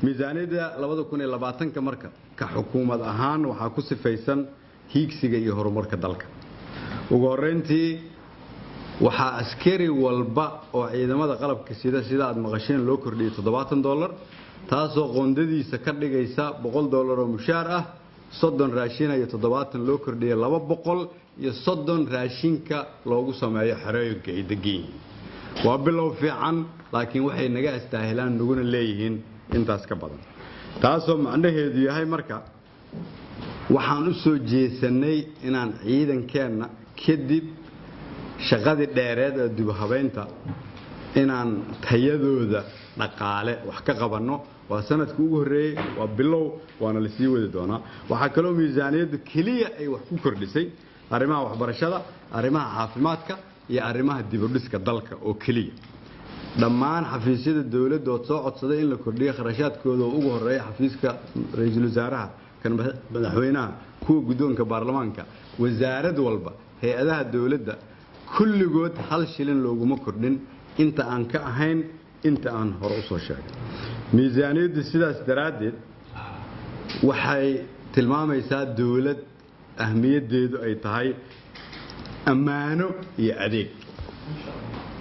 miisaaniyadda 2020 marka ka xukuumad ahaan waxa ku sifaysan hiigsiga iyo horumarka dalka ugu horeyntii waxa askari walba oo ciidamada qalabka sida aad maqasheen loo kordhiyay $70 taasoo qoondadiisa ka dhigaysa $100 oo mushaar ah 30 raashin iyo 70 loo kordhiyay 200 iyo 30 raashinka loogu sameeyo xerooyinka ay degan waa bilow fiican laakiin waxay naga astaahilaan naguna leeyihiin intaas ka badan taasoo macnaheedu yahay marka waxaan u soo jeesanay inaan ciidankeena kadib shaqadii dheereed ee dib u habeynta inaan tayadooda dhaqaale wax ka qabanno waa sanadkii ugu horeeyay waa bilow waana la sii wadi doonaa waxa kale oo miisaaniyaddu kaliya ay wax ku kordhisay arrimaha waxbarashada arrimaha caafimaadka iyo arrimaha dib u dhiska dalka oo kaliya dhammaan xafiisyada dawladda oo soo codsaday in la kordhiyo kharashaadkooda oo ugu horeeya xafiiska ra'iisul wasaaraha kan madaxweynaha kuwa guddoonka baarlamaanka wasaarad walba hay'adaha dawladda kulligood hal shilin looguma kordhin inta aan ka ahayn inta aan hore u soo sheegay miisaaniyaddu sidaas daraadeed waxay tilmaamaysaa dawlad ahmiyadeedu ay tahay ammaano iyo adeeg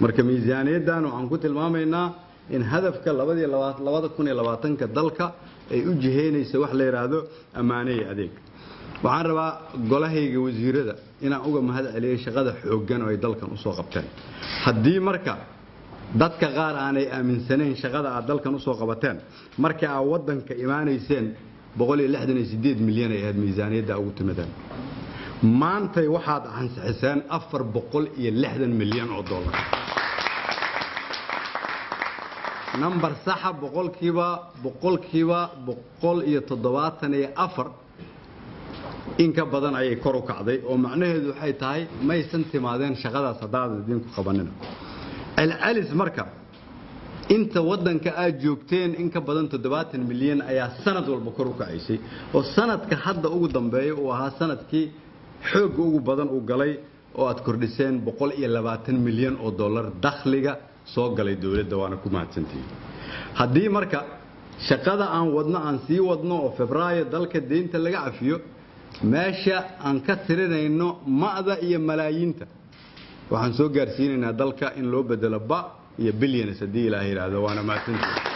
marka miisaaniyaddan waxaan ku tilmaamaynaa in hadafka 2020 dalka ay u jiheynayso wax la yiraahdo ammaano iyo adeeg waxaan rabaa golahayga wasiirada inaan uga mahad celiyo shaqada xooggan oo ay dalkan u soo qabteen haddii marka dadka qaar aanay aaminsaneen shaqada aad dalkan u soo qabateen markii aad wadanka imaanayseen 168 milyan ay ahayd miisaaniyadda ugu timaadeen maanta waxaad ansixiseen 460 milyan oo dollar number saxa boqolkiiba 174 in ka badan ayay kor u kacday oo macnaheedu waxay tahay ma aysan timaadeen shaqadaas hadaad idinku qabanina العلس مركب انت ودنك aad joogteen in ka badan 70 milyan ayaa sanad walba kor u kacayay oo sanadka hadda ugu dambeeyay oo ahaa sanadkii xoog ugu badan u galay oo aad kordhiseen 120 milyan oo dollar dakhliga soo galay dawladda waana ku mahadsantihiin hadii marka shaqada aan wadno aan sii wadno oo Febraayo dalka deynta laga cafiyo meesha aan ka tirinayno maada iyo malaayiinta waxaan soo gaarsiinaynaa dalka in loo bedelo ba iyo bilyan sadii ilaahay raado waana mahadsantihiin